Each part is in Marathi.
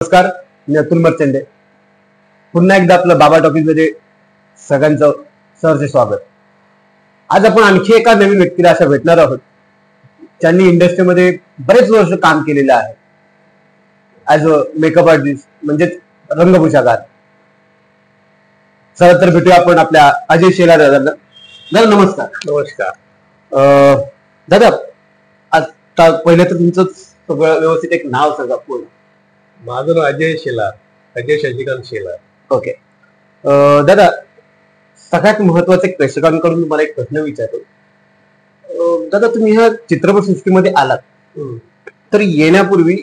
नमस्कार, मी अतुल मर्चंडे. पुन्हा एकदा आपलं बाबा टॉकीज मध्ये सगळ्यांचं सहर्ष स्वागत. आज आपण आणखी एका नवीन व्यक्तीला अशा भेटणार आहोत ज्यांनी इंडस्ट्रीमध्ये बरेच वर्ष काम केलेलं आहे ऍज अ मेकअप आर्टिस्ट, म्हणजेच रंगभूषाकार. चला तर भेटूया आपण आपल्या अजय शेलार दादांना. दादा नमस्कार. नमस्कार. दादा, आता पहिलं तर तुमचं सगळं व्यवस्थित एक नाव सांगा पूर्ण. माझं नाव अजय शेलार, अजय शशिकांत शेलार. ओके. दादा, सगळ्यात महत्वाचं एक प्रेक्षकांकडून तुम्हाला एक प्रश्न विचारतो. दादा, तुम्ही ह्या चित्रपट सृष्टीमध्ये आलात, तर येण्यापूर्वी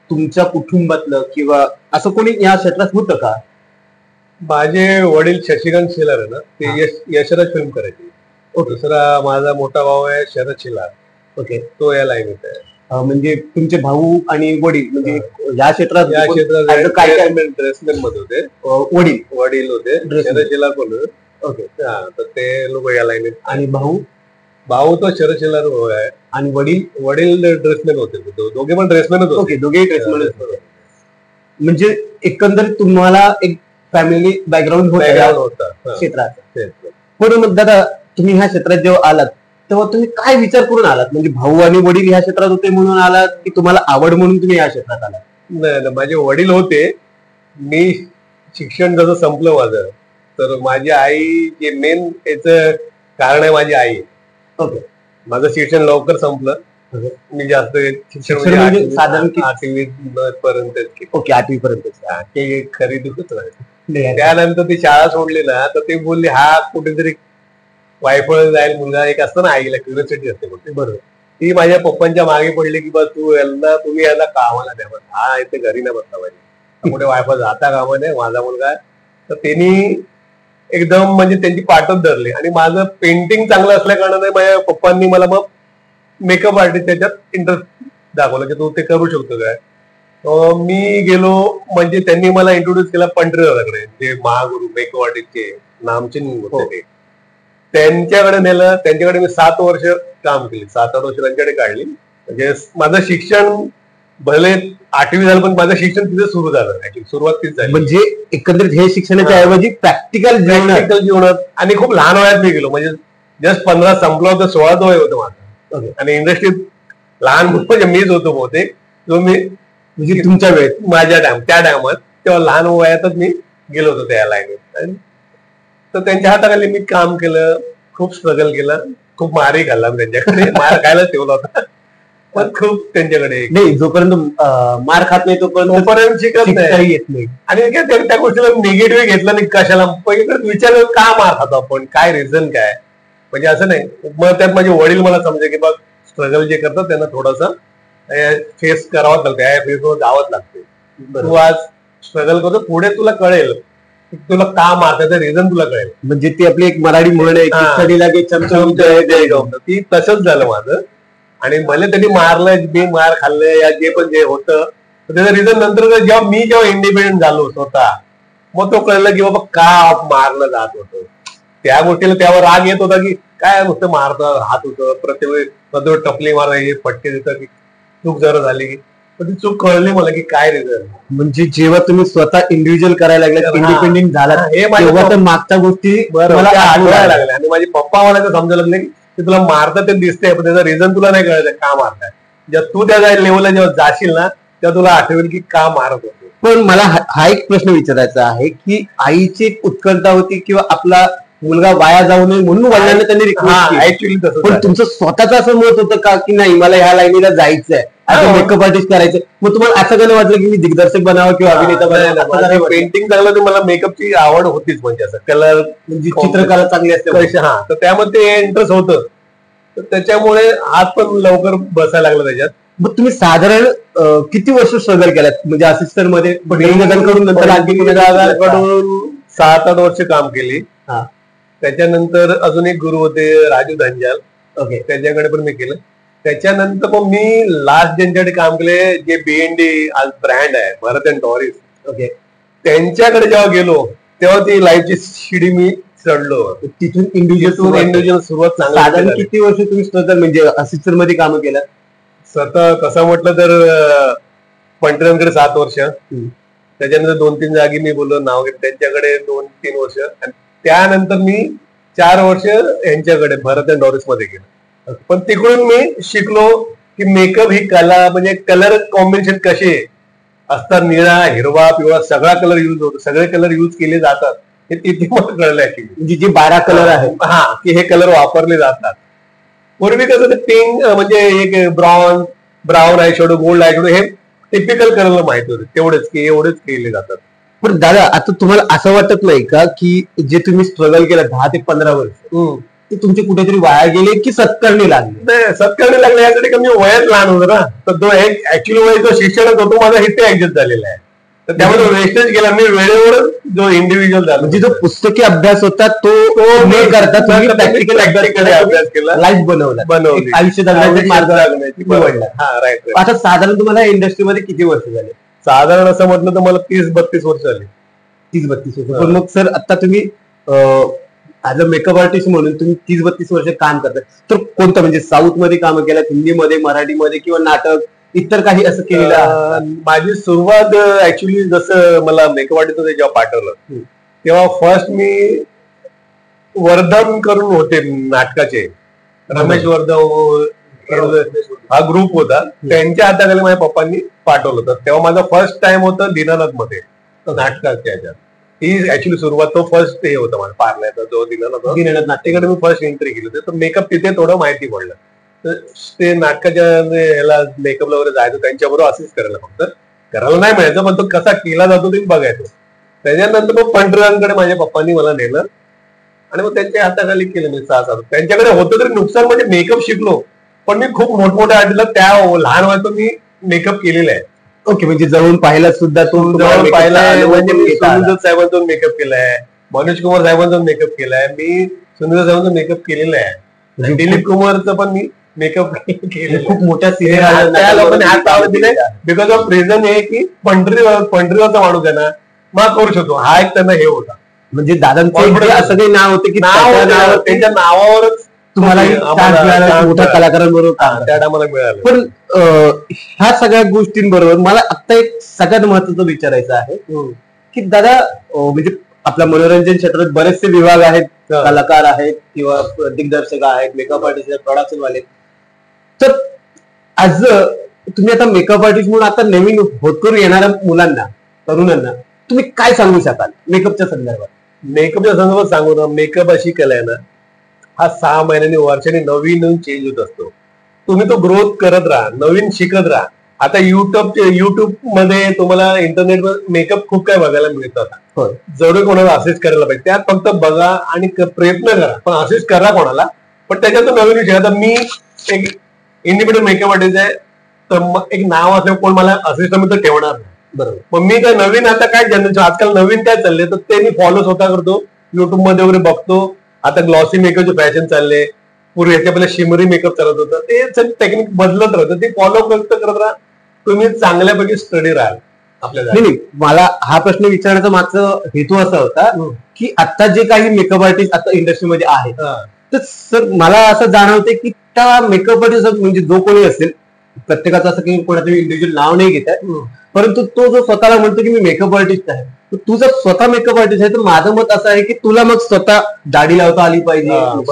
तुमच्या कुटुंबातलं किंवा असं कोणी या क्षेत्रात होतं का? माझे वडील शशिकांत शेलार आहे ना, ते यशराज फिल्म करायचे. दुसरा माझा मोठा भाऊ आहे शरद शेलार. ओके. तो या लाईनीत आहे. म्हणजे तुमचे भाऊ आणि वडील म्हणजे या क्षेत्रात ड्रेसमॅन मध्ये होते. वडील होते शरद शेलार पण. ओके. तर ते लोक या लाईनीत. आणि भाऊ तो शरद शेलार आहे. आणि वडील ड्रेसमॅन होते. दोघे पण ड्रेसमॅनच होते. ओके, दोघेही ड्रेसमॅनच होते. म्हणजे एकंदरीत तुम्हाला एक फॅमिली बॅकग्राऊंड होता क्षेत्रात. पण मग दादा, तुम्ही ह्या क्षेत्रात जेव्हा आलात तेव्हा तुम्ही काय विचार करून आलात? म्हणजे भाऊ आणि वडील ह्या क्षेत्रात होते म्हणून आलात की तुम्हाला आवड म्हणून तुम्ही या क्षेत्रात आलात? नाही, माझे वडील होते. मी शिक्षण जसं संपलं माझं, तर माझी आई जे मेन याच कारण आहे माझी आई. ओके. माझं शिक्षण लवकर संपलं. मी जास्त शिक्षण म्हणजे साधारण 8वी पर्यंत. ओके, 8वी पर्यंत. ते खरी दुखत नाही. त्यानंतर ती शाळा सोडली ना, तर ते बोलली हा कुठेतरी वायफळ जाईल मुलगा. एक असतं ना आईला क्युरियोसिटी असते कुठे. बरोबर. ती माझ्या पप्पांच्या मागे पडली की बस तुम्ही याला कामाला द्या. हा इथे घरी नाही बसला पाहिजे, कुठे वायफळ जाता कामा नाही माझा मुलगा. तर त्यांनी एकदम म्हणजे त्यांची पाठच धरली. आणि माझं पेंटिंग चांगलं असल्या कारणाने माझ्या पप्पांनी मला मग मेकअप आर्टिस्ट त्याच्यात इंटरेस्ट दाखवला की तू ते करू शकतो काय. मी गेलो, म्हणजे त्यांनी मला इंट्रोड्यूस केला पंढरीदादाकडे, जे महागुरु मेकअप आर्टिस्टचे नामचिन्ह होते ते. त्यांच्याकडे नेलं. त्यांच्याकडे मी 7 वर्ष काम केली. 7-8 वर्ष त्यांच्याकडे काढली. म्हणजे माझं शिक्षण भले 8वी झालं, पण माझं शिक्षण तिथे सुरू झालं. ऍक्च्युली सुरुवात तीच झाली. म्हणजे एकंदरीत हे शिक्षणाच्या ऐवजी प्रॅक्टिकल जीवनात आणि खूप लहान वयात मी गेलो. म्हणजे जस्ट 15 संपलं होतं, 16चं वय होतं माझं. आणि इंडस्ट्रीत लहान म्हणजे मीच होतो बहुतेक, जो मी म्हणजे तुमच्या वेळेत माझ्या त्या टायमात तेव्हा लहान वयातच मी गेलो होतो त्या लाईनीत. तर त्यांच्या हाताखाली मी काम केलं, खूप स्ट्रगल केलं, खूप मारही खाल्ला त्यांच्याकडे. मार खायला ठेवला होता, पण खूप त्यांच्याकडे नाही. जोपर्यंत मार खात नाही तोपर्यंत शिकत नाही येत नाही. आणि त्या गोष्टीला निगेटिव्ह घेतलं नाही कशाला. पहिलीकडे विचार का मार खातो आपण, काय रिझन काय, म्हणजे असं नाही. मग त्यात माझे वडील मला समजा की बघ स्ट्रगल जे करतात त्यांना थोडंसं फेस करावंच लागतं, या फेसवर जावंच लागते. तू आज स्ट्रगल करतो, पुढे तुला कळेल तुला का मारण्याचं रिझन तुला कळेल. म्हणजे ती आपली एक मराठी म्हण आहे, ती तसंच झालं माझं. आणि मला त्यांनी मारलं, मी मार खाल्लं, या जे पण जे होतं त्याचं रिझन नंतर जेव्हा इंडिपेंडंट झालो स्वतः, मग तो कळलं की बाबा का मारलं जात होतं. त्या गोष्टीला त्यावर राग येत होता की काय नुसतं मारतं राहत होतं, प्रत्येक टपली मारायची, फटके देतं की चूक जरा झाली की. पण ती चूक कळली मला की काय रिझन. म्हणजे जेव्हा तुम्ही स्वतः इंडिव्हिज्युअल करायला लागले, इंडिपेंडेंट झाला, हे माझ्या मागच्या गोष्टी मला आठवायला लागल्या. आणि माझे पप्पा मला ते समजायला लागले की तुला मारतं ते दिसतंय, पण त्याचा रिझन तुला नाही कळत का मारताय. जेव्हा तू त्या लेवलला जेव्हा जाशील ना, तेव्हा तुला आठवेल की का मारत होतो. पण मला हा एक प्रश्न विचारायचा आहे की आईची एक उत्कंठा होती किंवा आपला मुलगा वाया जाऊ नये म्हणून वडिलांना त्यांनी ऍक्च्युअली तसं. पण तुमचं स्वतःच असं मत होतं का की नाही मला ह्या लाईनीला जायचंय, आता मेकअप आर्टिस्ट करायचं? मग तुम्हाला असं का नाही वाटलं की मी दिग्दर्शक बनावं किंवा अभिनेता बनावं? पेंटिंग चांगलं, तर मला मेकअपची आवड होतीच. म्हणजे असं कलर, म्हणजे चित्रकला चांगली असते. हा, तर त्यामध्ये इंटरेस्ट होतं, तर त्याच्यामुळे हात पण लवकर बसायला लागला त्याच्यात. मग तुम्ही साधारण किती वर्ष स्ट्रगल केल्यात म्हणजे असिस्टंट मध्ये? कडून नंतर आणखी 7-8 वर्ष काम केली. त्याच्यानंतर अजून एक गुरु होते राजू धंजाल. ओके. त्यांच्याकडे पण मी केलं. त्याच्यानंतर मग मी लास्ट ज्यांच्याकडे काम केले, जे BND आज ब्रँड आहे, भरत अँड टॉरिस. ओके. त्यांच्याकडे जेव्हा गेलो तेव्हा ती लाईफची शिडी मी चढलो. तिथून इंडिव्हिज्युअल सुरुवात. साधारण किती वर्ष तुम्ही स्वतः म्हणजे असिस्टंट मध्ये काम केलं? स्वतः तसं म्हटलं तर पंढरीकडे 7 वर्ष, त्याच्यानंतर 2-3 जागी मी बोललो नाव घेतलं त्यांच्याकडे 2-3 वर्ष, आणि त्यानंतर मी 4 वर्ष यांच्याकडे भरत अँड डॉरिस मध्ये गेलो. पण तिकडून मी शिकलो की मेकअप ही कला, म्हणजे कलर कॉम्बिनेशन कसे असतात, निळा, हिरवा, पिवळा सगळा कलर युज होतो, सगळे कलर युज केले जातात हे तिथे मला कळलं ऍक्च्युली. म्हणजे जे 12 कलर आहेत हा, की हे कलर वापरले जातात. पूर्वी कसं ते पिंक म्हणजे एक brown eye shadow, gold eye shadow हे टिपिकल कलर माहिती होते, तेवढेच की एवढेच केले जातात. पण दादा आता तुम्हाला असं वाटत नाही का की जे तुम्ही स्ट्रगल केलं 10 ते 15 वर्ष ते तुमचे कुठेतरी वाया गेले की सत्कारणी लागले? नाही, सत्कारणी लागले यासाठी का मी वयात लहान होतो ना, तर तो एक ऍक्च्युअली वय जो शिक्षणात होतो माझा इथे ऍडजस्ट झालेला आहे, तर त्यामुळे वेस्टेज गेला. मी वेळेवर जो इंडिव्हिज्युअल झाला, म्हणजे जो पुस्तकी अभ्यास होता तो न करता तुम्ही प्रॅक्टिकल अभ्यास केला, लाईफ बनवली, आयुष्य जगण्याचे मार्ग निवडला. हा, राईट. आता साधारण तुम्हाला इंडस्ट्रीमध्ये किती वर्ष झाले? साधारण असं म्हटलं तर मला 30-32 वर्ष झाली. 30-32 वर्ष. पण मग सर आता तुम्ही ऍज अ मेकअप आर्टिस्ट म्हणून तुम्ही 30-32 वर्ष काम करता, तर कोणतं म्हणजे साऊथ मध्ये काम केलं, हिंदीमध्ये, मराठीमध्ये किंवा नाटक इतर काही असं केलेलं? माझी सुरुवात ऍक्च्युली जसं मला मेकअप आर्टिस्ट जेव्हा पाठवलं तेव्हा फर्स्ट मी वर्धन करून होते नाटकाचे, रमेश वर्धन हा ग्रुप होता, त्यांच्या हाताखाली माझ्या पप्पांनी पाठवलं होतं. तेव्हा माझा फर्स्ट टाइम होता दीनानाथ मध्ये नाटकाच्या ह्याच्यात. ही ऍक्च्युली सुरुवात, तो फर्स्ट हे होतं माझा पार्ल्याचा जो दीनानाथ नाट्यकडे मी फर्स्ट एंट्री केली होती. तर मेकअप तिथे थोडं माहिती पडलं, तर ते नाटकाच्या ह्याला मेकअपला वगैरे जायचं त्यांच्याबरोबर असेच करायला नाही मिळायचं, पण तो कसा केला जातो ते बघायचो. त्याच्यानंतर मग पंढरपूरकडे माझ्या पप्पांनी मला नेलं आणि मग त्यांच्या हाताखाली केलं मी 6-7. त्यांच्याकडे होतं तरी नुकसान म्हणजे मेकअप शिकलो, पण मी खूप मोठमोठ्या आर्टिस्टला त्या लहान वयात मी मेकअप केलेला आहे. ओके, म्हणजे जवळून पाहिला सुद्धा तो जवळ पाहिला, म्हणजे मी सुनील साहेबांचा मेकअप केलाय, मनोज कुमार साहेबांचा मेकअप केलाय, मी सुनील साहेबांचा मेकअप केलेला आहे, दिलीप कुमारचा पण मी मेकअप केलेला. खूप मोठ्या त्या लोकांनी हात लावले दिले बिकॉज ऑफ रिझन हे की पंढरीवरचा माणूस आहे ना, मग करू शकतो, हा एक त्यांना हे होता. म्हणजे दादांचं असं काही नाव होतं की त्यांच्या नावावरच तुम्हाला मोठ्या कलाकारांबरोबर त्या टायमाला मिळालं. पण ह्या सगळ्या गोष्टींबरोबर मला आता एक सगळ्यात महत्वाचं विचारायचं आहे की दादा म्हणजे आपल्या मनोरंजन क्षेत्रात बरेचसे विभाग आहेत, कलाकार आहेत किंवा दिग्दर्शक आहेत, मेकअप आर्टिस्ट आहेत, प्रोडक्शन वाले. तर ऍज तुम्ही आता मेकअप आर्टिस्ट म्हणून आता नवीन होतकरू येणाऱ्या मुलांना, तरुणांना तुम्ही काय सांगू शकाल मेकअपच्या संदर्भात? मेकअपच्या संदर्भात सांगू ना, मेकअप अशी कला आहे ना, हा 6 महिन्यांनी वर्षाने नवीन चेंज होत असतो. तुम्ही तो ग्रोथ करत राहा, नवीन शिकत राहा. आता युट्यूब मध्ये तुम्हाला इंटरनेटवर मेकअप खूप काय बघायला मिळतात. जरूर कोणाला असेच करायला पाहिजे, त्यात फक्त बघा आणि प्रयत्न करा, पण असेच करा कोणाला, पण त्याच्यात नवीन विषय. आता मी एक इंडिपेंडंट मेकअप आर्टिस्ट आहे, तर एक नाव असल्यावर कोण मला असिस्टंट तर ठेवणार नाही, बरोबर. मग मी काय नवीन आता काय जनरेशन आजकाल नवीन काय चालले तर ते मी फॉलो स्वतः करतो, युट्यूब मध्ये वगैरे बघतो. आता ग्लॉसी मेकअपचे फॅशन चालले, पूर्वी ह्याच्या पहिला शिमरी मेकअप चालत होतं, ते टेक्निक बदलत राहतं, ते फॉलो करत राहा, तुम्ही चांगल्यापैकी स्टडी राहाल आपल्याला. नाही, मला हा प्रश्न विचारण्याचा मागचा हेतू असा होता की आता जे काही मेकअप आर्टिस्ट आता इंडस्ट्रीमध्ये आहेत, तर सर मला असं जाणवते की त्या मेकअप आर्टिस्ट म्हणजे जो कोणी असेल, प्रत्येकाचं असं काही कोणाचं इंडिव्हिज्युअल नाव नाही घेत आहे, परंतु तो जो स्वतःला म्हणतो की मी मेकअप आर्टिस्ट आहे, तू जर स्वतः मेकअप आर्टिस्ट आहे तर माझं मत असं आहे की तुला मग स्वतः दाढी लावता आली पाहिजे,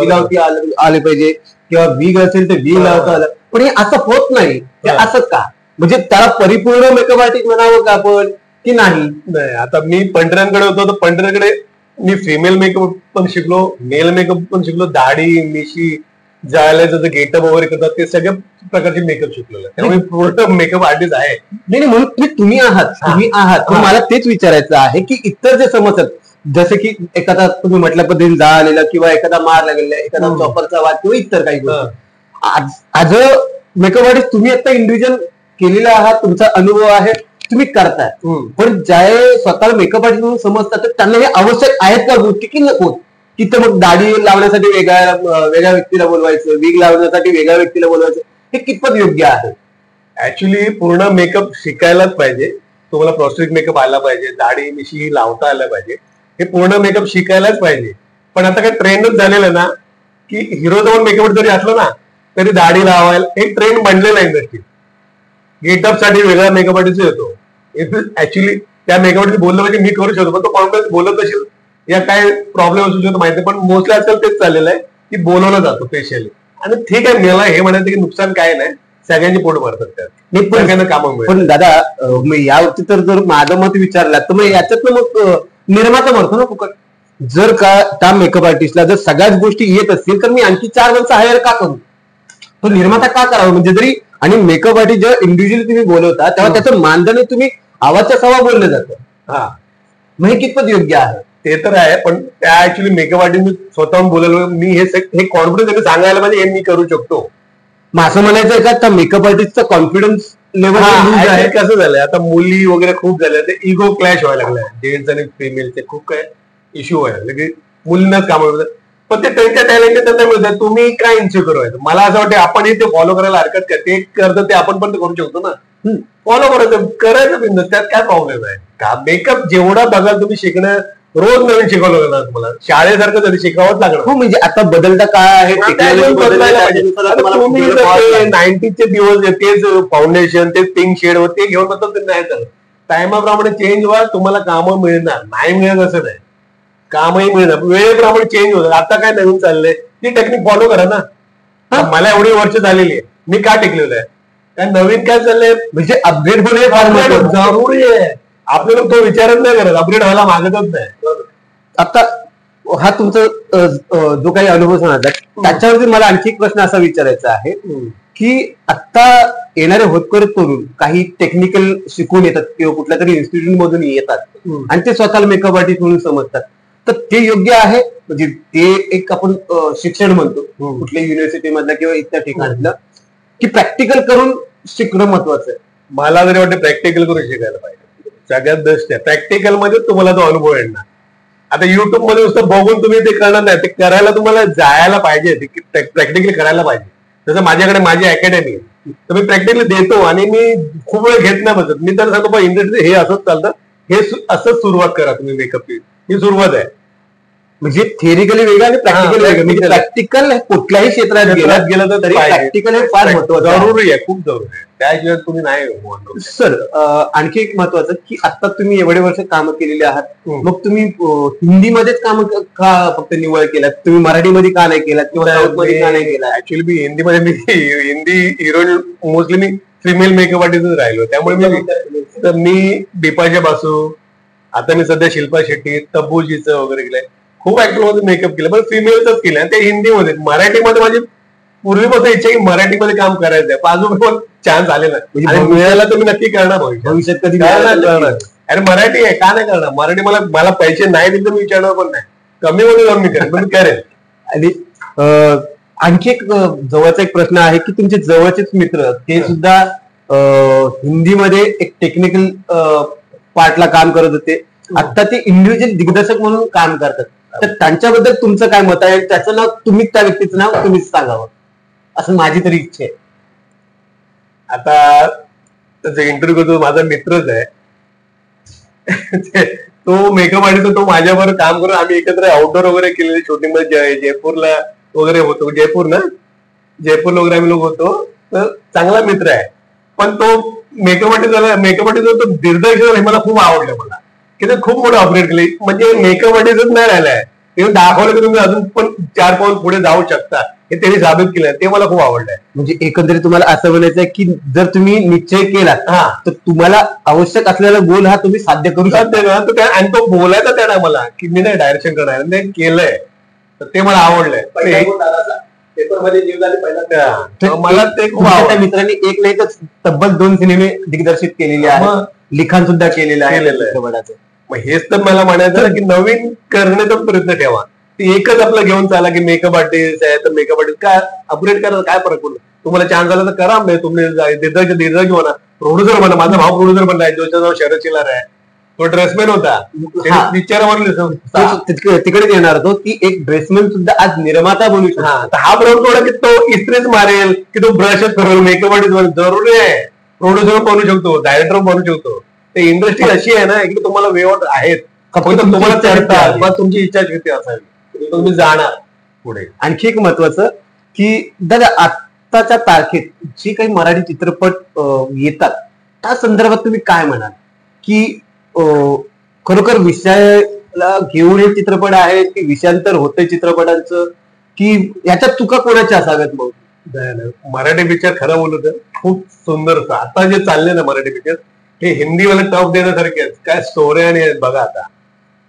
लावता आली पाहिजे, किंवा वीग असेल तर वीग लावता आलं. पण हे असं होत नाही, ते असं का? म्हणजे त्याला परिपूर्ण मेकअप आर्टिस्ट म्हणावं का आपण की नाही? आता मी पंढऱ्यांकडे होतो तर पंढऱ्याकडे मी फिमेल मेकअप पण शिकलो, मेल मेकअप पण शिकलो, दाढी, मिशी, जायला गेटअप वगैरे करतात ते सगळ्या प्रकारचे मेकअप शिकलेलं आहे, त्यामुळे पूर्ण मेकअप आर्टिस्ट आहे. नाही म्हणून तुम्ही आहात. मला तेच विचारायचं आहे की इतर जे समजतात, जसे की एखादा तुम्ही म्हटल्या पद्धतीने जाळ आलेला किंवा एखादा मार लागलेला, एखादा चॉपरचा वाद किंवा इतर काही आज मेकअप आर्टिस्ट तुम्ही आता इंडिव्हिज्युअल केलेला आहात, तुमचा अनुभव आहे, तुम्ही करताय. पण ज्या स्वतः मेकअप आर्टिस्ट म्हणून समजतात तर त्यांना हे आवश्यक आहेत का गोष्टी की नको? की तर मग दाढी लावण्यासाठी वेगळ्या व्यक्तीला बोलवायचं, वीग लावण्यासाठी वेगळ्या व्यक्तीला बोलवायचं, हे कितपत योग्य आहे? ऍक्च्युली पूर्ण मेकअप शिकायलाच पाहिजे, तुम्हाला प्रोस्टेटिक मेकअप आला पाहिजे, दाढी मिशी लावता आला पाहिजे, हे पूर्ण मेकअप शिकायलाच पाहिजे. पण आता काय ट्रेंडच झालेलं आहे ना की हिरो जवळ मेकअप जरी असलं ना तरी दाढी लावायला एक ट्रेंड बनलेला आहे इंडस्ट्रीत. गेटअप साठी वेगळा मेकअप आर्टिस्ट येतो. ऍक्च्युली त्या मेकअप बोललं म्हणजे मी करू शकतो, पण तो कॉन्फिडन्स बोलत असेल या काय प्रॉब्लेम असू शकतो माहिती, पण मोस्टली आजकाल तेच चाललेलं आहे की बोलवलं जातो स्पेशली. आणि ठीक आहे, मला हे म्हणायचं की नुकसान काय नाही, सगळ्यांची पोट भरतात त्यात, सगळ्यांना कामं मिळतात. पण दादा यावरती तर जर माझं मत विचारलं तर मग याच्यातनं मग निर्माता म्हणतो ना फुकट. जर का त्या मेकअप आर्टिस्टला जर सगळ्याच गोष्टी येत असतील तर मी आणखी 4 माणसं हायर का करू? तो निर्माता का करावा? म्हणजे जरी आणि मेकअप आर्टिस्ट जेव्हा इंडिव्हिज्युअली तुम्ही बोलवता तेव्हा त्याचं मानधन तुम्ही आवाजच्या सवा बोललं जातं. हा, मग हे कितपत योग्य आहे? ते तर आहे, पण त्या ऍक्च्युली मेकअप आर्टिस्ट मी स्वतःहून बोललो, मी हे कॉन्फिडन्स सांगायला म्हणजे हे मी करू शकतो. मग असं म्हणायचं का त्या मेकअप आर्टिस्टचा कॉन्फिडन्स लेवल आहे? कसं झालंय आता मुली वगैरे खूप झाल्या, ते इगो क्लॅश व्हायला लागलाय, जेंट्स आणि फिमेलचे खूप काय इश्यू व्हायला लागले की मुलींनाच कामं मिळतात, पण ते त्यांच्या टॅलेंट त्यांना मिळतात. तुम्ही काय इन्सिक्युअर व्हायचं? मला असं वाटतं आपणही ते फॉलो करायला हरकत काय, ते करतं ते आपण पण करू शकतो ना. फॉलो करायचं बिझनेस, त्यात काय प्रॉब्लेम आहे का? मेकअप जेवढा बघाल तुम्ही शिकणं, रोज नवीन शिकवलं लागणार तुम्हाला, शाळेसारखं तरी शिकावंच लागणार. हो, म्हणजे आता बदलता काळ आहे, 90चे दिवस तेच फाउंडेशन, तेच पिंक शेड ते घेऊन बद्दल ते नाही चालत. टायमाप्रमाणे चेंज व्हा, तुम्हाला कामं मिळणार, नाही मिळत असं नाही, कामही मिळणार, वेळेप्रमाणे चेंज होतं. आता काय नवीन चाललंय ती टेक्निक फॉलो करा ना. मला एवढी वर्ष झालेली आहे, मी का टिकलेलं आहे? काय नवीन काय चाललंय? म्हणजे अपग्रेड होणे फार जरुरी आहे. आपल्याला तो विचारच नाही करत, अपग्रेड व्हायला मागतच नाही. आता हा तुमचा जो काही अनुभव सांगितला त्याच्यावरती मला आणखी एक प्रश्न असा विचारायचा आहे की आता येणारे होतकरू तरुण काही टेक्निकल शिकून येतात किंवा कुठल्या तरी इन्स्टिट्यूट मधून येतात आणि ते स्वतःला मेकअप आर्टिस्ट म्हणून समजतात, तर ते योग्य आहे? म्हणजे ते एक आपण शिक्षण म्हणतो कुठल्या युनिव्हर्सिटी मधलं किंवा इतर ठिकाणातलं, की प्रॅक्टिकल करून शिकणं महत्वाचं आहे? मला तरी वाटतं प्रॅक्टिकल करून शिकायला पाहिजे. सगळ्यात बेस्ट आहे प्रॅक्टिकल मध्ये तुम्हाला तो अनुभव येणार. आता युट्यूब मध्ये नुसतं बघून तुम्ही ते करणार नाही, ते करायला तुम्हाला जायला पाहिजे, प्रॅक्टिकली करायला पाहिजे. जसं माझ्याकडे माझी अकॅडमी आहे, तर मी प्रॅक्टिकली देतो आणि मी खूप वेळ घेत नाही बसत. मी तर सांगतो इंडस्ट्री हे असंच चालतं, हे असंच सुरुवात करा तुम्ही मेकअपची, ही सुरुवात आहे. म्हणजे थिअरिकली वेगळं आणि प्रॅक्टिकल वेगळं. म्हणजे प्रॅक्टिकल कुठल्याही क्षेत्रात गेलं तर तरी प्रॅक्टिकल हे फार महत्वाचं जरुरी आहे, खूप जरुरी आहे, त्याशिवाय तुम्ही नाही. सर आणखी एक महत्वाचं की आता तुम्ही एवढे वर्ष कामं केलेली आहात, मग तुम्ही हिंदीमध्येच काम का फक्त निवड केलात? तुम्ही मराठीमध्ये का नाही केलात किंवा साऊथ मध्ये का नाही केलात? ऍक्च्युअली मी हिंदीमध्ये हिंदी हिरोईन मोस्टली मी फिमेल मेकअप आर्टिस्टच राहिलो, त्यामुळे मी बिपाशा बासू, आता मी सध्या शिल्पा शेट्टी, तब्बूजीचं वगैरे केलंय, खूप ऍक्टर मध्ये मेकअप केलं, पण फिमेलच केलं, ते हिंदीमध्ये. मराठीमध्ये माझी पूर्वीपासून इच्छा की मराठीमध्ये काम करायचंय, अजून पण चान्स आलेला आणि मिळाला तर मी नक्की करणार भविष्यात. कधी करणार? अरे मराठी आहे, का नाही करणार? मराठी मला पैसे नाही दिले तर मी विचारणार पण नाही, कमी मध्ये जाऊन मी करेन, पण मी करेन. आणि आणखी एक जवळचा एक प्रश्न आहे की तुमचे जवळचेच मित्र ते सुद्धा हिंदीमध्ये एक टेक्निकल पार्टला काम करत होते, आता ते इंडिव्हिज्युअल दिग्दर्शक म्हणून काम करतात, तर त्यांच्याबद्दल तुमचं काय मत आहे? त्याचं नाव तुम्ही, त्या व्यक्तीचं नाव तुम्हीच सांगावं असं माझी तरी इच्छा आहे. आता त्याचा इंटरव्ह्यू करतो, माझा मित्रच आहे तो मेकअप आर्टिस्ट, तो माझ्याबरोबर काम करून आम्ही एकत्र आउटडोर वगैरे केलेले, शूटिंग मध्ये जयपूरला वगैरे होतो, जयपूरला वगैरे आम्ही लोक होतो, तर चांगला मित्र आहे. पण तो मेकअप आर्टिस्ट तो दिग्दर्शक हे मला खूप आवडलं, मला की ते खूप मोठं अपग्रेड केले. म्हणजे मेकअप आर्टिस्टच नाही राहिलाय, ते दाखवलं की तुम्ही अजून पण 4 पाऊल पुढे जाऊ शकता, हे त्यांनी साबित केलंय, ते मला खूप आवडलंय. म्हणजे एकंदरीत तुम्हाला असं म्हणायचं की जर तुम्ही निश्चय केला तर तुम्हाला आवश्यक असलेला गोल हा तुम्ही साध्य करू शकता. आणि तो बोलायचा त्या मला की मी नाही डायरेक्शन करणार, ते केलंय, तर ते मला आवडलंय. मला ते खूप आवडलं. मित्रांनी एक नाही तर तब्बल 2 सिनेमे दिग्दर्शित केलेले आहेत, लिखाण सुद्धा केलेलं आहे. मग हेच तर मला म्हणायचं ना की नवीन करण्याचा प्रयत्न ठेवा. ते एकच आपलं घेऊन चाला की मेकअप आर्टिस्ट आहे तर मेकअप आर्टिस्ट काय अपग्रेड करायला काय फरक पडतो? तुम्हाला चान्स आला तर करा, तुम्ही दिग्दर्शक म्हणा, प्रोड्युसर म्हणा. माझा भाऊ प्रोड्युसर बनलाय, जोच्या नाव शरद चिलार आहे, तो ड्रेसमॅन होता, तिकडे येणार होतो की एक ड्रेसमॅन सुद्धा आज निर्माता बनू शकतो. हा प्रॉब्लेम थोडा की तो इस्त्रीच मारेल की तो ब्रशच करेल, मेकअप आर्टिस्ट जरुरी आहे. प्रोड्युसर बनू शकतो, डायरेक्टर बनू शकतो. ते इंडस्ट्री अशी आहे ना की तुम्हाला वेवट आहेत, फक्त तुम्हाला चढतात, मग तुमची इच्छाशक्ती असावी, तुम्ही जाणार पुढे. आणखी एक महत्वाचं की दादा आत्ताच्या तारखेत जे काही मराठी चित्रपट येतात त्या संदर्भात तुम्ही काय म्हणाल की खरोखर विषयाला घेऊन हे चित्रपट आहे की विषयांतर होतंय चित्रपटांचं, की याच्यात चुका कोणाच्या असाव्यात मग? मराठी पिक्चर खरं बोलू तर खूप सुंदर होतं. आता जे चालले ना मराठी पिक्चर हे हिंदीवाले टॉप देण्यासारखे आहेत. काय स्टोरी आणि बघा आता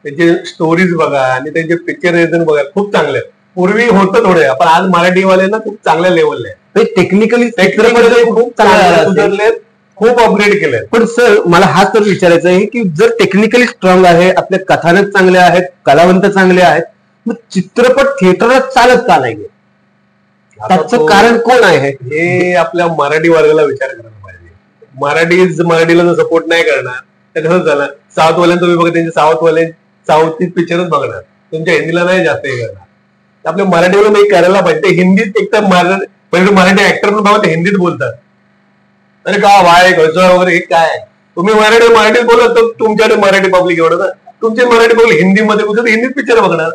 त्याचे स्टोरीज बघा आणि त्यांचे पिक्चर बघा खूप चांगले आहेत. पूर्वी होतं थोडे पण आज मराठीवाले ना खूप चांगल्या लेवलला आहे. टेक्निकली खूप चांगले खूप अपग्रेड केले. पण सर मला हाच तर विचारायचं आहे की जर टेक्निकली स्ट्रॉंग आहे, आपले कथानक चांगले आहेत, कलावंत चांगले आहेत, मग चित्रपट थिएटरच चालत का नाही? त्याचं कारण कोण आहे हे आपल्या मराठी वर्गाला विचार करायला पाहिजे. मराठीला जर सपोर्ट नाही करणार तर कसं झालं. साऊथवाल्यांना तुम्ही बघा त्यांचे साऊथ पिक्चरच बघणार, तुमच्या हिंदीला नाही जास्त हे करणार. आपल्या मराठीला नाही करायला पाहिजे. ते हिंदीत एक तर मराठी ऍक्टर पण बघा ते हिंदीत बोलतात. अरे का वाय घरचं वगैरे हे काय तुम्ही मराठीत बोलत तर तुमच्याकडे मराठी पब्लिक एवढं ना तुमचे मराठी पब्लिक हिंदीमध्ये बोलतात, हिंदीत पिक्चर बघणार.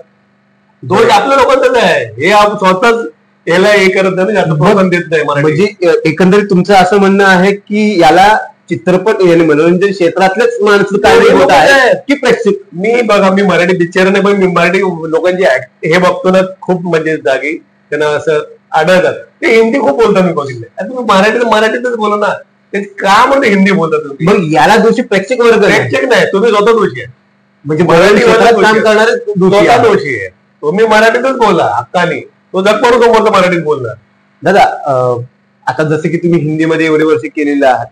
दोष आपल्या लोकांचाच आहे. हे स्वतःच याला हे करत नाही, जास्त प्रोत्साहन देत नाही. म्हणजे एकंदरीत तुमचं असं म्हणणं आहे की याला चित्रपट मनोरंजन क्षेत्रातलेच माणसं काय होत आहे की प्रेक्षक? मी मराठी पिक्चर नाही पण मी मराठी लोकांची हे बघतो ना खूप म्हणजे जागी त्यांना असं आढळतात. ते हिंदी खूप बोलतात मी बघितले. तुम्ही मराठीतच बोला ना, ते का म्हणजे हिंदी बोलतात तुम्ही? मग याला दोषी प्रेक्षक वर्ग? प्रेक्षक नाही, तुम्ही स्वतः दोषी आहे. म्हणजे मराठी काम करणारे स्वतः दोषी आहे. तुम्ही मराठीतच बोला हक्कानी. तो जगपण तो बोलतो मराठीत बोलणार. दादा आता जसं की तुम्ही हिंदीमध्ये एवढे वर्ष केलेलं आहात,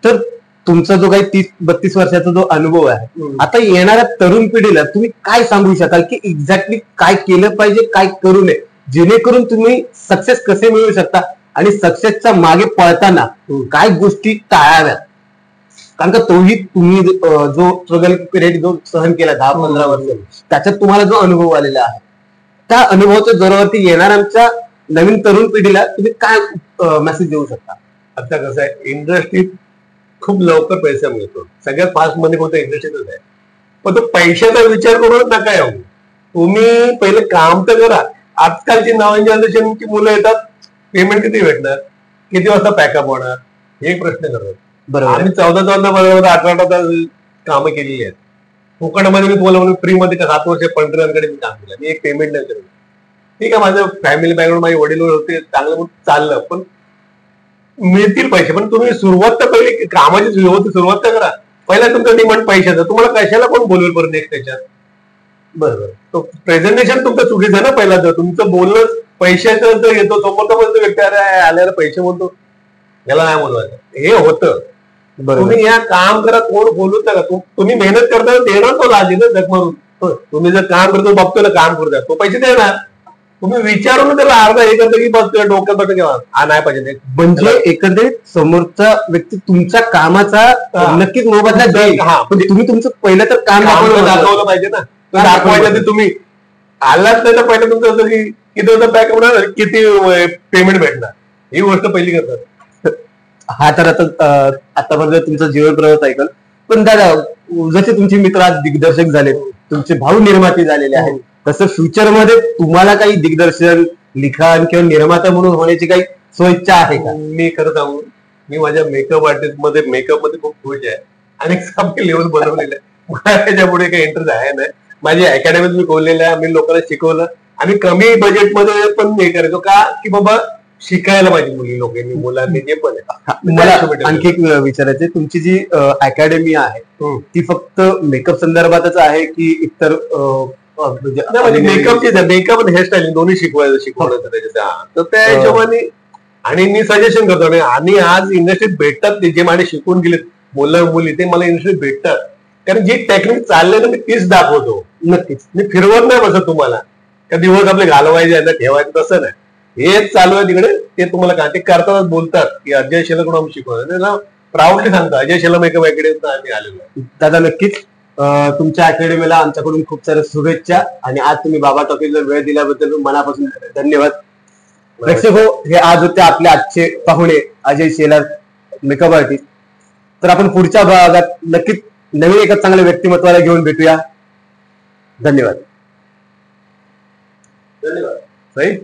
तर तुमचा जो काही 30-32 वर्षाचा जो अनुभव आहे, आता येणाऱ्या तरुण पिढीला तुम्ही काय सांगू शकाल की एक्झॅक्टली काय केलं पाहिजे, काय करू नये, जेणेकरून तुम्ही सक्सेस कसे मिळवू शकता आणि सक्सेसच्या मागे पळताना काय गोष्टी टाळाव्यात? कारण का तोही तुम्ही जो स्ट्रगल पिरियड जो सहन केला 10-15 वर्ष, त्याच्यात तुम्हाला जो अनुभव आलेला आहे, त्या अनुभवाच्या जोरावरती येणाऱ्यांच्या नवीन तरुण पिढीला तुम्ही काय मेसेज देऊ शकता? आता कसं आहे, इंडस्ट्रीत खूप लवकर पैसा मिळतो. सगळ्यात फास्ट मध्ये कोणतं इंडस्ट्रीतच आहे. पण तो पैशाचा विचार करून नका येऊ. तुम्ही पहिले काम तर करा. आजकालची नवीन जनरेशनची मुलं येतात, पेमेंट किती भेटणार, किती वाजता पॅकअप होणार, हे प्रश्न करतात. बरोबर. आम्ही 14 18 कामं केलेली आहेत. कोकणामध्ये मी तुम्हाला फ्री मध्ये 7 वर्ष पंढरीकडे मी काम केलं. मी एक पेमेंट नाही केलं. ठीक आहे, माझं फॅमिली बॅकग्राऊंड माझे वडील होते, चांगलं चाललं. पण मिळतील पैसे, पण तुम्ही सुरुवात तर पहिली कामाची सुरुवात तर करा. पहिला तुमचं डिमांड पैशाचं. तुम्हाला कशाला कोण बोलवेल परत नेक्स्ट त्याच्यात? बरोबर. तो प्रेझेंटेशन तुमचं चुकीचं आहे ना. पहिला तर तुमचं बोलणं पैशाचं जर येतो, समोरचा बोलतो व्यक्ती अरे आल्याला पैसे बोलतो, याला नाही बोलवायचं, हे होतं. तुम्ही या काम करा, कोण बोलूच नका. तुम्ही मेहनत करता देणार तो लाजी ना जग मारून. तुम्ही जर काम करतो बघतो ना काम करू द्या, तो पैसे देणार. तुम्ही विचारून त्याला अर्धा हे करता की बस तुला डोक्यात बघा किंवा हा नाही पाहिजे. म्हणजे एकंदरीत समोरचा व्यक्ती तुमच्या कामाचा नक्कीच मोबदला देईल. हा, म्हणजे तुम्ही तुमचं पहिलं तर काम दाखवलं पाहिजे ना. दाखवायचं ते तुम्ही आलाच नाही तर पहिलं तुमचं असं की किती होतं पॅक होणार, किती पेमेंट भेटणार, ही गोष्ट पहिली करतात. हा तर आता आतापर्यंत तुमचं जीवन प्रवास ऐकल. पण दादा, जसे तुमचे मित्र आज दिग्दर्शक झाले, तुमचे भाऊ निर्माते झालेले आहेत, तसं फ्युचरमध्ये तुम्हाला काही दिग्दर्शन, लिखाण किंवा निर्माता म्हणून होण्याची काही स्वइच्छा आहे का? मी खरं सांगू, मी माझ्या मेकअप आर्टिस्ट मध्ये खूप खुश आहे आणि चांगले लेवल बनवलेलं आहे. मला त्याच्या पुढे काही इंटरेस्ट आहे नाही. माझी अकॅडमीत मी खोललेलं आहे, मी लोकांना शिकवलं आणि कमी बजेटमध्ये पण हे करायचो का की बाबा शिकायला पाहिजे लोकांनी, मुलांनी जे पण आहे. मला आणखी एक विचारायचं, तुमची जी अकॅडमी आहे ती फक्त मेकअप संदर्भातच आहे की इतर मेकअप आणि हेअरस्टाईल दोन्ही शिकवलं तर त्या हिशोबाने. आणि मी सजेशन करतो आणि आज इंडस्ट्रीत भेटतात जे माझे शिकून गेलेत मुली, ते मला इंडस्ट्रीत भेटतात. कारण जी टेक्निक चालले ना मी तीच दाखवतो. नक्कीच मी फिरवत नाही बसत तुम्हाला का दिवस आपले घालवायचे ठेवायचं, तसं नाही. हेच चालू आहे तिकडे, ते तुम्हाला का ते करतानाच बोलतात की अजय शेलाकडून आम्ही शिकवलं. प्राऊडली सांगतो अजय शेला मेकअप अकॅडमीत आम्ही आलेलो आहे. दादा नक्कीच तुमच्या अकॅडमीला आमच्याकडून खूप साऱ्या शुभेच्छा आणि आज तुम्ही बाबा टॉकीजला वेळ दिल्याबद्दल मनापासून धन्यवाद. प्रेक्षक हो, हे आज होते आपले आजचे पाहुणे अजय शेलार, मेकअप आर्टिस्ट. तर आपण पुढच्या भागात नक्कीच नवीन एका चांगल्या व्यक्तिमत्वाला घेऊन भेटूया. धन्यवाद. धन्यवाद. सही.